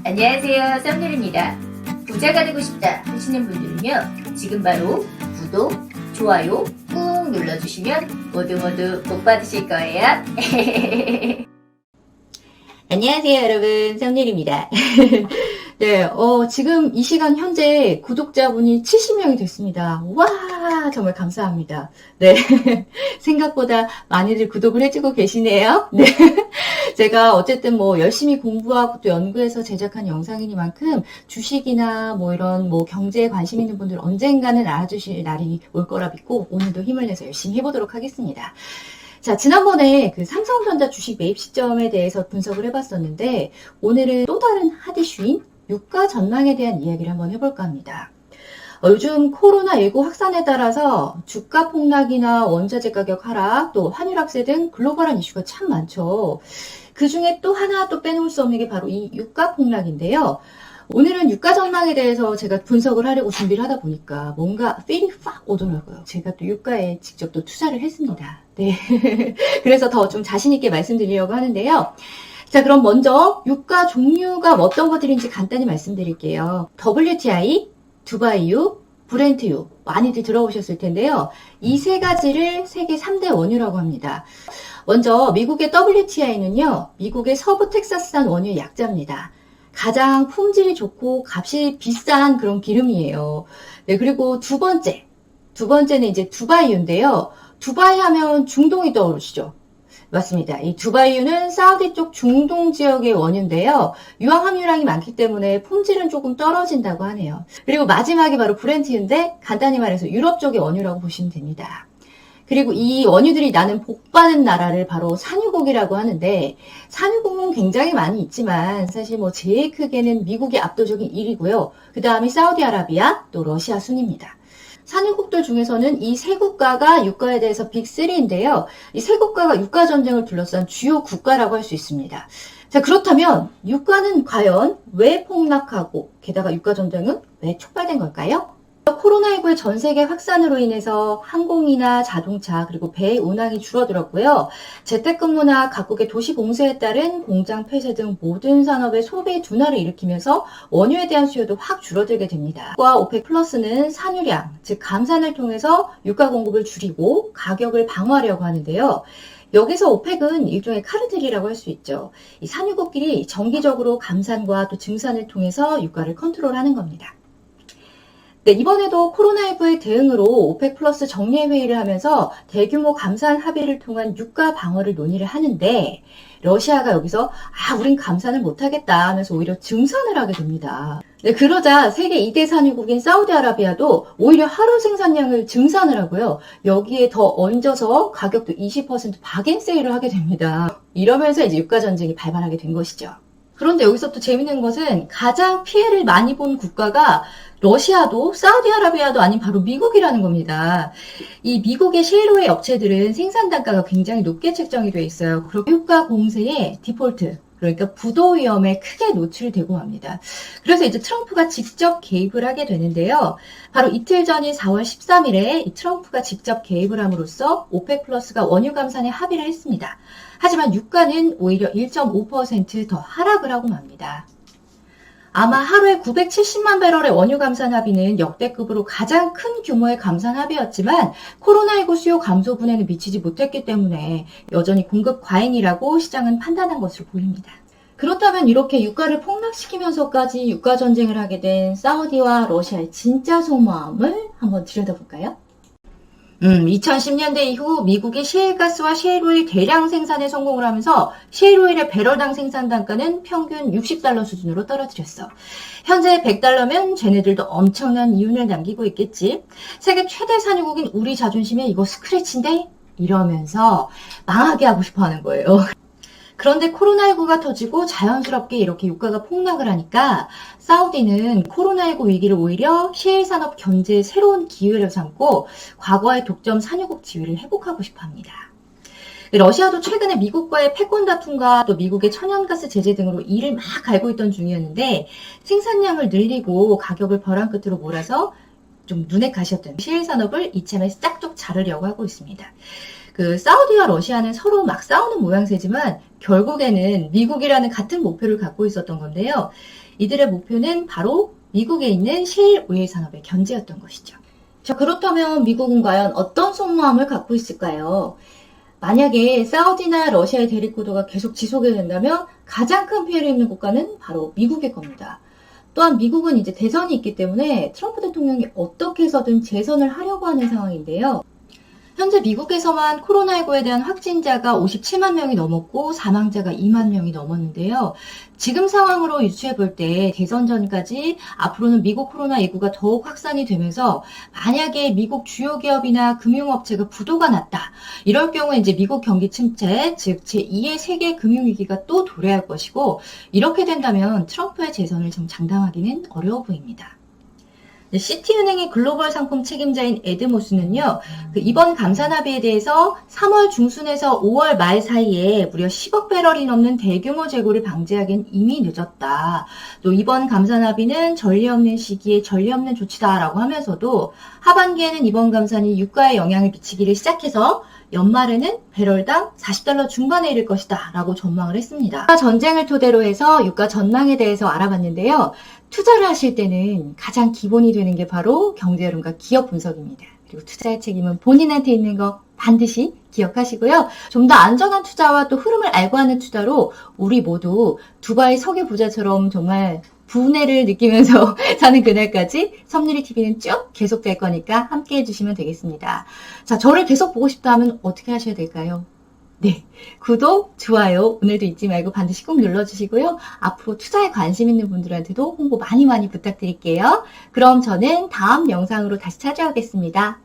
안녕하세요, 썸늘입니다. 부자가 되고 싶다 하시는 분들은요, 지금 바로 구독, 좋아요 꾹 눌러주시면 모두 복 받으실 거예요. 안녕하세요, 여러분. 썸늘입니다. 네, 지금 이 시간 현재 구독자분이 70명이 됐습니다. 와, 정말 감사합니다. 네. 생각보다 많이들 구독을 해주고 계시네요. 네. 제가 어쨌든 열심히 공부하고 또 연구해서 제작한 영상이니만큼 주식이나 이런 경제에 관심 있는 분들 언젠가는 알아주실 날이 올 거라 믿고 오늘도 힘을 내서 열심히 해보도록 하겠습니다. 자, 지난번에 그 삼성전자 주식 매입 시점에 대해서 분석을 해봤었는데 오늘은 또 다른 핫 이슈인 유가 전망에 대한 이야기를 한번 해볼까 합니다. 요즘 코로나19 확산에 따라서 주가 폭락이나 원자재 가격 하락, 또 환율 악세 등 글로벌한 이슈가 참 많죠. 그 중에 또 하나 또 빼놓을 수 없는 게 바로 이 유가 폭락인데요. 오늘은 유가 전망에 대해서 제가 분석을 하려고 준비를 하다 보니까 뭔가 필이 팍 오더라고요. 제가 또 유가에 직접 또 투자를 했습니다. 네. 그래서 더 좀 자신있게 말씀드리려고 하는데요. 자, 그럼 먼저 유가 종류가 어떤 것들인지 간단히 말씀드릴게요. WTI, 두바이유, 브렌트유 많이들 들어보셨을 텐데요. 이 세 가지를 세계 3대 원유라고 합니다. 먼저 미국의 WTI는요. 미국의 서부 텍사스산 원유의 약자입니다. 가장 품질이 좋고 값이 비싼 그런 기름이에요. 네, 그리고 두 번째는 이제 두바이유인데요. 두바이 하면 중동이 떠오르시죠? 맞습니다. 이 두바이유는 사우디 쪽 중동 지역의 원유인데요. 유황 함유량이 많기 때문에 품질은 조금 떨어진다고 하네요. 그리고 마지막이 바로 브렌트유인데 간단히 말해서 유럽 쪽의 원유라고 보시면 됩니다. 그리고 이 원유들이 나는 복받은 나라를 바로 산유국이라고 하는데 산유국은 굉장히 많이 있지만 사실 제일 크게는 미국이 압도적인 1위고요. 그 다음이 사우디아라비아 또 러시아 순입니다. 산유국들 중에서는 이 세 국가가 유가에 대해서 빅3인데요. 이 세 국가가 유가 전쟁을 둘러싼 주요 국가라고 할 수 있습니다. 자, 그렇다면 유가는 과연 왜 폭락하고 게다가 유가 전쟁은 왜 촉발된 걸까요? 코로나19의 전 세계 확산으로 인해서 항공이나 자동차 그리고 배 운항이 줄어들었고요. 재택근무나 각국의 도시 봉쇄에 따른 공장 폐쇄 등 모든 산업의 소비 둔화를 일으키면서 원유에 대한 수요도 확 줄어들게 됩니다. 오펙 플러스는 산유량, 즉 감산을 통해서 유가 공급을 줄이고 가격을 방어하려고 하는데요. 여기서 오펙은 일종의 카르텔이라고 할 수 있죠. 이 산유국끼리 정기적으로 감산과 또 증산을 통해서 유가를 컨트롤하는 겁니다. 네, 이번에도 코로나19의 대응으로 오펙 플러스 정례회의를 하면서 대규모 감산 합의를 통한 유가 방어를 논의를 하는데 러시아가 여기서 우린 감산을 못하겠다 하면서 오히려 증산을 하게 됩니다. 네, 그러자 세계 2대 산유국인 사우디아라비아도 오히려 하루 생산량을 증산을 하고요. 여기에 더 얹어서 가격도 20% 박앤 세일을 하게 됩니다. 이러면서 이제 유가 전쟁이 발발하게 된 것이죠. 그런데 여기서 또 재밌는 것은 가장 피해를 많이 본 국가가 러시아도 사우디아라비아도 아닌 바로 미국이라는 겁니다. 이 미국의 셰일오일 업체들은 생산 단가가 굉장히 높게 책정이 돼 있어요. 그리고 유가 공세에 디폴트, 그러니까 부도 위험에 크게 노출되고 합니다. 그래서 이제 트럼프가 직접 개입을 하게 되는데요. 바로 이틀 전인 4월 13일에 이 트럼프가 직접 개입을 함으로써 오펙 플러스가 원유 감산에 합의를 했습니다. 하지만 유가는 오히려 1.5% 더 하락을 하고 맙니다. 아마 하루에 970만 배럴의 원유 감산 합의는 역대급으로 가장 큰 규모의 감산 합의였지만 코로나19 수요 감소분에는 미치지 못했기 때문에 여전히 공급 과잉이라고 시장은 판단한 것으로 보입니다. 그렇다면 이렇게 유가를 폭락시키면서까지 유가 전쟁을 하게 된 사우디와 러시아의 진짜 속마음을 한번 들여다볼까요? 2010년대 이후 미국이 셰일가스와 셰일오일 대량 생산에 성공을 하면서 셰일오일의 배럴당 생산 단가는 평균 $60 수준으로 떨어뜨렸어. 현재 $100면 쟤네들도 엄청난 이윤을 남기고 있겠지. 세계 최대 산유국인 우리 자존심에 이거 스크래치인데? 이러면서 망하게 하고 싶어 하는 거예요. 그런데 코로나19가 터지고 자연스럽게 이렇게 유가가 폭락을 하니까 사우디는 코로나19 위기를 오히려 셰일 산업 견제의 새로운 기회를 삼고 과거의 독점 산유국 지위를 회복하고 싶어 합니다. 러시아도 최근에 미국과의 패권 다툼과 또 미국의 천연가스 제재 등으로 이를 막 갈고 있던 중이었는데 생산량을 늘리고 가격을 벼랑 끝으로 몰아서 좀 눈에 가시었던 셰일 산업을 이참에 싹둑 자르려고 하고 있습니다. 그 사우디와 러시아는 서로 막 싸우는 모양새지만 결국에는 미국이라는 같은 목표를 갖고 있었던 건데요. 이들의 목표는 바로 미국에 있는 셰일 오일 산업의 견제였던 것이죠. 자, 그렇다면 미국은 과연 어떤 속마음을 갖고 있을까요? 만약에 사우디나 러시아의 대립 구도가 계속 지속이 된다면 가장 큰 피해를 입는 국가는 바로 미국일 겁니다. 또한 미국은 이제 대선이 있기 때문에 트럼프 대통령이 어떻게 해서든 재선을 하려고 하는 상황인데요. 현재 미국에서만 코로나19에 대한 확진자가 57만 명이 넘었고 사망자가 2만 명이 넘었는데요. 지금 상황으로 유추해 볼 때 대선 전까지 앞으로는 미국 코로나19가 더욱 확산이 되면서 만약에 미국 주요 기업이나 금융업체가 부도가 났다. 이럴 경우에 이제 미국 경기 침체, 즉 제2의 세계 금융위기가 또 도래할 것이고 이렇게 된다면 트럼프의 재선을 좀 장담하기는 어려워 보입니다. 시티은행의 글로벌 상품 책임자인 에드모스는요, 이번 감산 합의에 대해서 3월 중순에서 5월 말 사이에 무려 10억 배럴이 넘는 대규모 재고를 방지하기엔 이미 늦었다. 또 이번 감산 합의는 전례 없는 시기에 전례 없는 조치다라고 하면서도 하반기에는 이번 감산이 유가에 영향을 미치기를 시작해서 연말에는 배럴당 40달러 중반에 이를 것이다 라고 전망을 했습니다. 전쟁을 토대로 해서 유가 전망에 대해서 알아봤는데요. 투자를 하실 때는 가장 기본이 되는 게 바로 경제흐름과 기업 분석입니다. 그리고 투자의 책임은 본인한테 있는 거 반드시 기억하시고요. 좀 더 안전한 투자와 또 흐름을 알고 하는 투자로 우리 모두 두바이 석유 부자처럼 정말 부운회를 느끼면서 사는 그날까지 섭리TV는 쭉 계속될 거니까 함께 해주시면 되겠습니다. 자, 저를 계속 보고 싶다 하면 어떻게 하셔야 될까요? 네, 구독, 좋아요 오늘도 잊지 말고 반드시 꼭 눌러주시고요. 앞으로 투자에 관심 있는 분들한테도 홍보 많이 부탁드릴게요. 그럼 저는 다음 영상으로 다시 찾아오겠습니다.